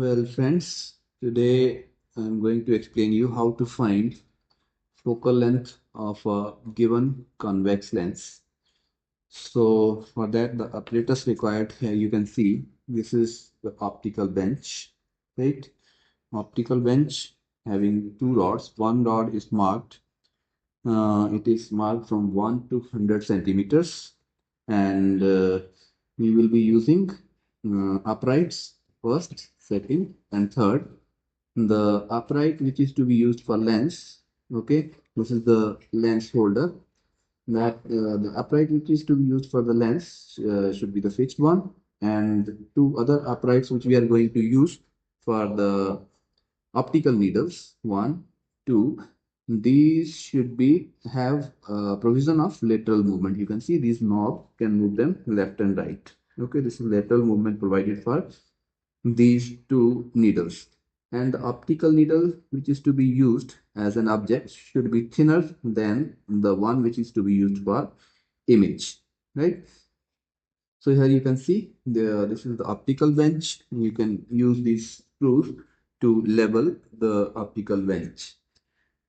Well, friends, today I'm going to explain you how to find focal length of a given convex lens. So for that, the apparatus required here you can see this is the optical bench, right? Optical bench having two rods. One rod is marked. It is marked from 1 to 100 centimeters, and we will be using uprights first, second, and third. The upright which is to be used for lens, okay, this is the lens holder. That the upright which is to be used for the lens should be the fixed one, and two other uprights which we are going to use for the optical needles, one, two, these should be have provision of lateral movement. You can see these knob can move them left and right. Okay, this is lateral movement provided for these two needles. And the optical needle which is to be used as an object should be thinner than the one which is to be used for image, right? So here you can see this is the optical bench. You can use these screws to level the optical bench,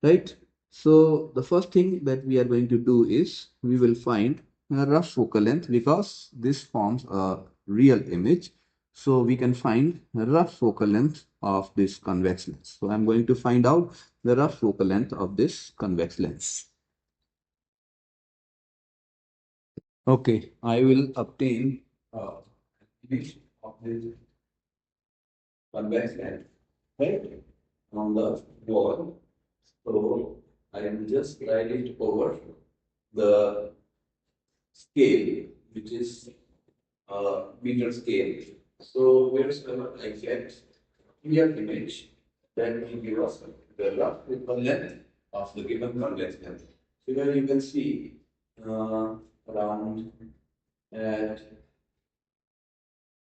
right? So the first thing that we are going to do is we will find a rough focal length because this forms a real image. So we can find a rough focal length of this convex lens. So I'm going to find out the rough focal length of this convex lens. Okay, I will obtain image of this convex lens, right, on the wall. So I will just write it over the scale, which is meter scale. So wherever I get clear image, then will give us the rough length of the given convex length. So here you can see around at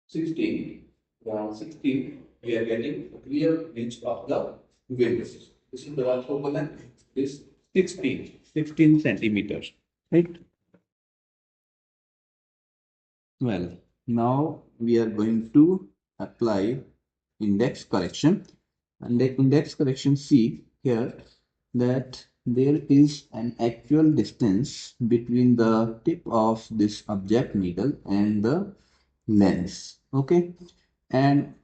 16, around 16, we are getting a clear image of the windows. This is the rough focal length is 16 centimeters, right? Well, now we are going to apply index correction. And the index correction, see here that there is an actual distance between the tip of this object needle and the lens. Okay, and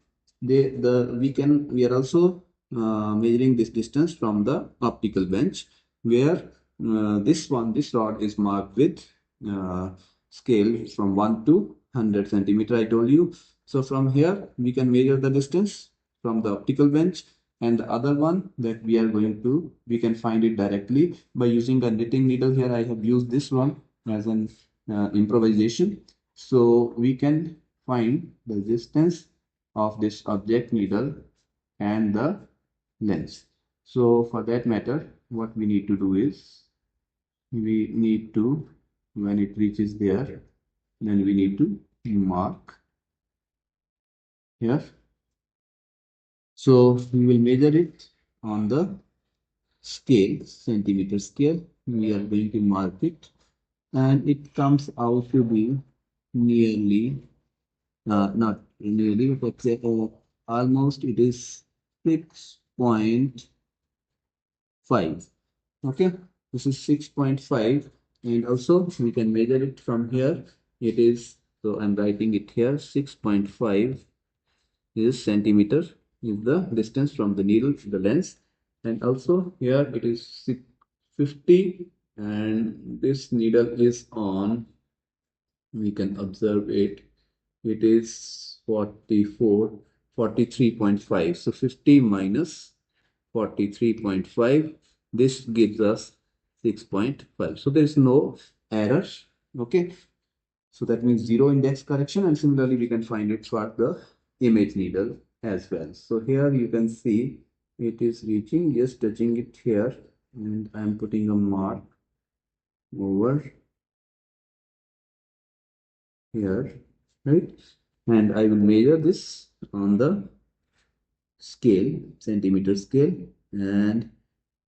we are also measuring this distance from the optical bench, where this rod is marked with uh, scale from 1 to 100 centimeter. I told you. So from here we can measure the distance from the optical bench, and the other one that we can find it directly by using a knitting needle. Here I have used this one as an improvisation. So we can find the distance of this object needle and the lens. So for that matter, what we need to do is we need to, when it reaches there, then we need to mark here. So we will measure it on the scale, centimeter scale. We are going to mark it, and it comes out to be nearly, not nearly, but almost it is 6.5. Okay, this is 6.5, and also we can measure it from here. It is, so I'm writing it here, 6.5 is centimeter is the distance from the needle to the lens, and also here it is 50, and this needle is on, we can observe it, it is 43.5. So 50 minus 43.5, this gives us 6.5. So there is no error. Okay, so that means zero index correction, and similarly we can find it for the image needle as well. So here you can see it is reaching, just touching it here, and I'm putting a mark over here, right? And I will measure this on the scale, centimeter scale, and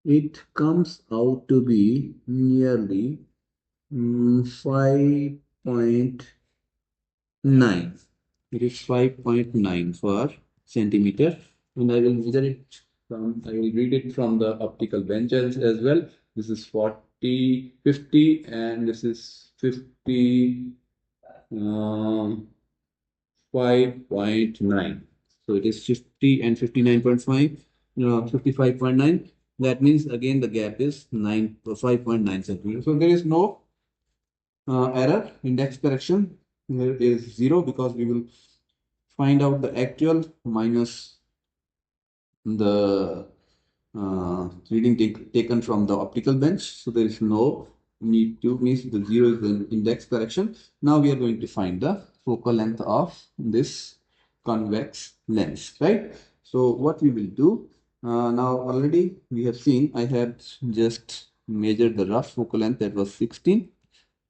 it comes out to be nearly 5.9. It is 5.9 for centimeter, and I will measure it from, I will read it from the optical bench as well. This is 40, 50, and this is 50, 5.9. So it is 50 and 59.5, 55.9. That means again the gap is 5.9 centimeters. So there is no error. Index correction here is 0 because we will find out the actual minus the reading taken from the optical bench. So there is no need to, means the 0 is the index correction. Now we are going to find the focal length of this convex lens, right? So what we will do, now already we have seen, I had just measured the rough focal length, that was 16.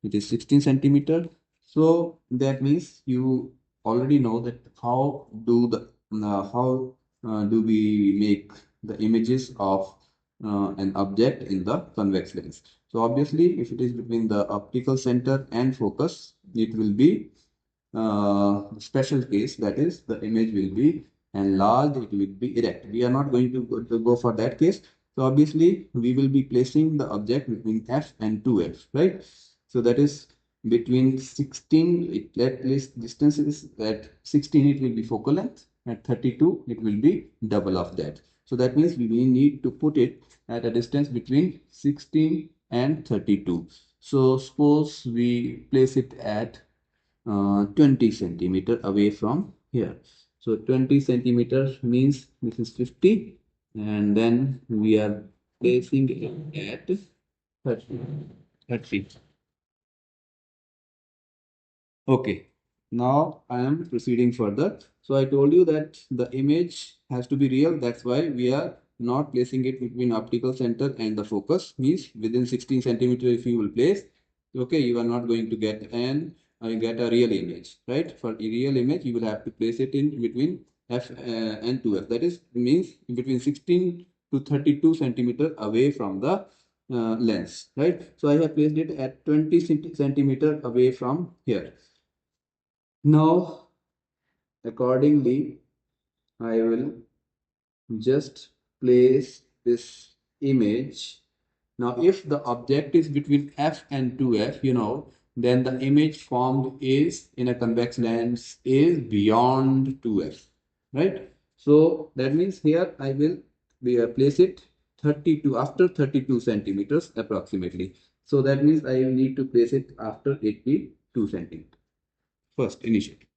It is 16 centimeter. So that means you already know that how do we make the images of an object in the convex lens. So obviously, if it is between the optical center and focus, it will be special case, that is the image will be enlarged, it will be erect. We are not going to go for that case. So obviously we will be placing the object between f and 2f, right? So that is between 16, at least distance is at 16 it will be focal length, at 32 it will be double of that. So that means we need to put it at a distance between 16 and 32. So suppose we place it at 20 centimeter away from here. So 20 centimeters means this is 50, and then we are placing it at 30. 30. Okay, now I am proceeding further. So I told you that the image has to be real. That's why we are not placing it between optical center and the focus. Means within 16 centimeter if you will place, okay, you are not going to get get a real image, right? For a real image, you will have to place it in between f and 2f. That is means between 16 to 32 centimeter away from the lens, right? So I have placed it at 20 centimeter away from here. Now, accordingly, I will just place this image. Now, if the object is between f and 2f, then the image formed is in a convex lens is beyond 2f, right? So that means here I will place it 32 after 32 centimeters approximately. So that means I need to place it after 82 centimeters first initially.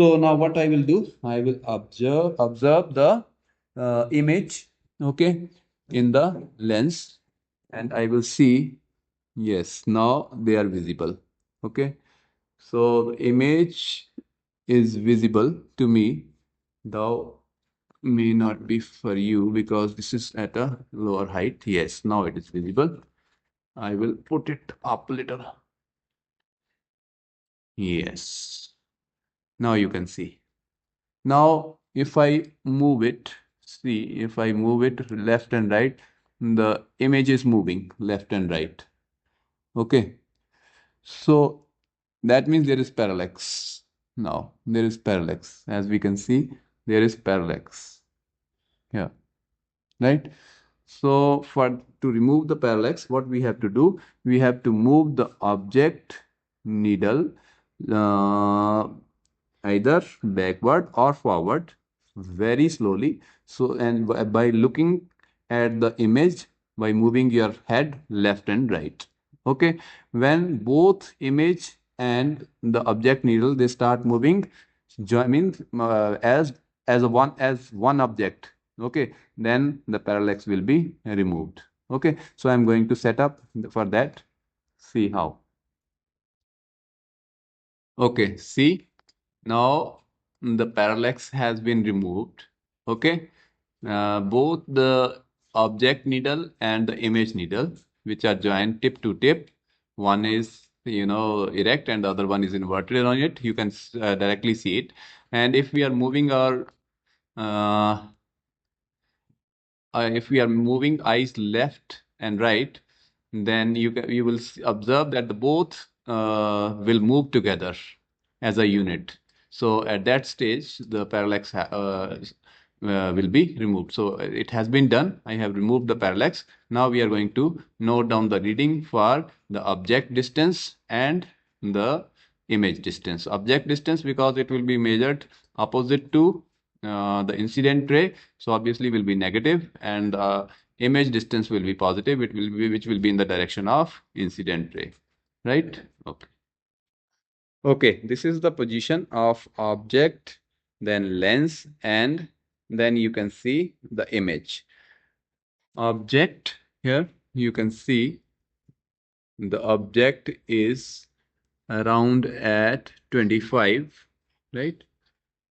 So now what I will do, I will observe the image, okay, in the lens, and I will see, yes, now they are visible, okay. So the image is visible to me, though may not be for you because this is at a lower height. Yes, now it is visible. I will put it up a little. Yes, now you can see. Now, if I move it, see, if I move it left and right, the image is moving left and right. Okay. So that means there is parallax. Now, there is parallax. As we can see, there is parallax. Yeah. Right. So for to remove the parallax, what we have to do, we have to move the object needle uh, either backward or forward very slowly. So, and by looking at the image, by moving your head left and right. Okay, when both image and the object needle they start moving, means as one object. Okay, then the parallax will be removed. Okay, so I'm going to set up for that. See how. Okay, see. Now the parallax has been removed. Okay. Both the object needle and the image needle, which are joined tip to tip, one is erect and the other one is inverted on it. You can directly see it. And uh, if we are moving eyes left and right, then you will observe that the both will move together as a unit. So at that stage, the parallax will be removed. So it has been done. I have removed the parallax. Now we are going to note down the reading for the object distance and the image distance. Object distance because it will be measured opposite to the incident ray. So obviously will be negative, and image distance will be positive. It will be which will be in the direction of incident ray. Right? Okay. Okay, this is the position of object, then lens, and then you can see the image. Object, here you can see the object is around at 25, right?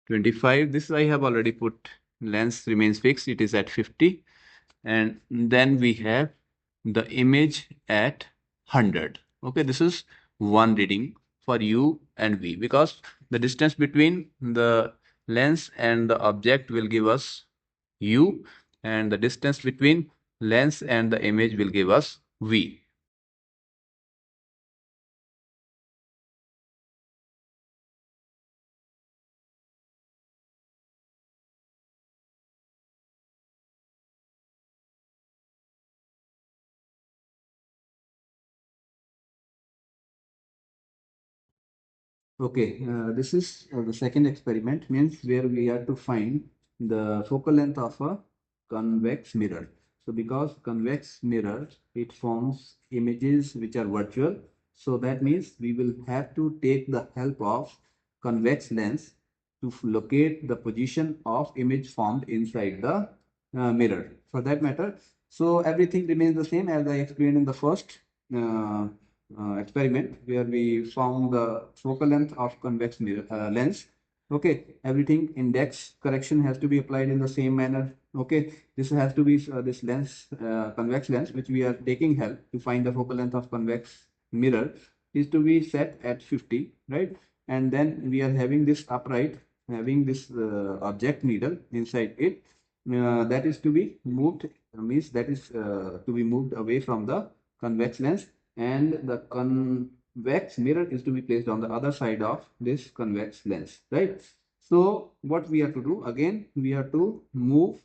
25, this I have already put, lens remains fixed, it is at 50. And then we have the image at 100. Okay, this is one reading for U and V, because the distance between the lens and the object will give us U, and the distance between lens and the image will give us V. Okay, this is the second experiment, means where we are to find the focal length of a convex mirror. So because convex mirror, it forms images which are virtual. So that means we will have to take the help of convex lens to locate the position of image formed inside the mirror. For that matter, so everything remains the same as I explained in the first uh, experiment, where we found the focal length of convex mirror, lens. Okay, everything index correction has to be applied in the same manner. Okay, this has to be this lens, convex lens, which we are taking help to find the focal length of convex mirror, is to be set at 50, right? And then we are having this upright, having this object needle inside it, that is to be moved, means that is to be moved away from the convex lens, and the convex mirror is to be placed on the other side of this convex lens, right? So what we have to do, again we have to move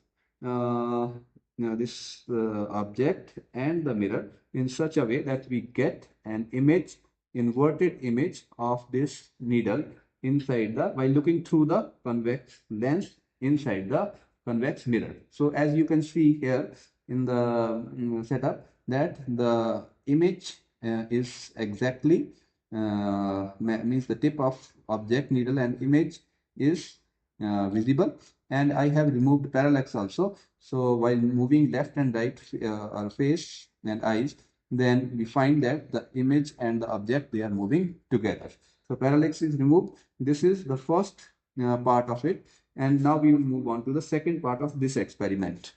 this object and the mirror in such a way that we get an image, inverted image of this needle inside the, by looking through the convex lens inside the convex mirror. So as you can see here in the setup, that the image is exactly means the tip of object needle and image is visible, and I have removed parallax also. So while moving left and right our face and eyes, then we find that the image and the object, they are moving together. So parallax is removed. This is the first part of it, and now we will move on to the second part of this experiment.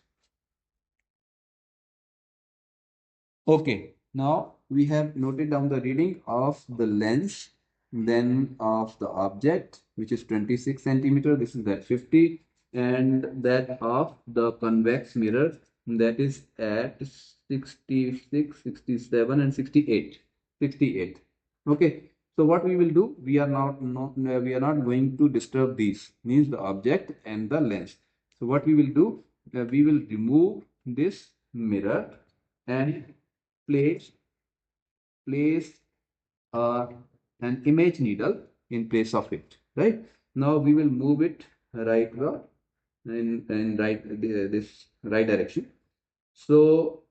Okay, now we have noted down the reading of the lens, then of the object, which is 26 centimeter, this is at 50, and that of the convex mirror, that is at 66, 67, and 68. 68. Okay, so what we will do, we are we are not going to disturb these, means the object and the lens. So what we will do, we will remove this mirror and place place uh, an image needle in place of it, right? Now we will move it right in right this right direction. So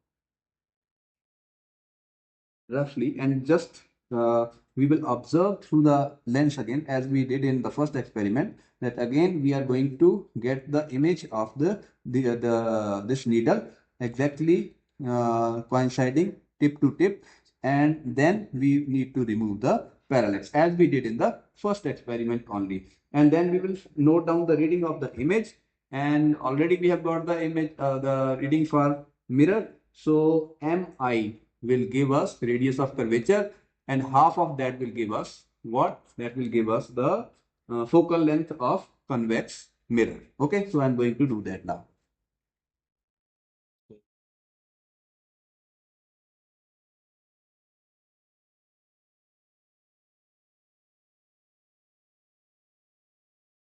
roughly, and just we will observe through the lens again, as we did in the first experiment, that again we are going to get the image of the this needle exactly coinciding tip to tip, and then we need to remove the parallax as we did in the first experiment only, and then we will note down the reading of the image, and already we have got the image, the reading for mirror. So mi will give us radius of curvature, and half of that will give us what? That will give us the focal length of convex mirror. Okay, so I'm going to do that now.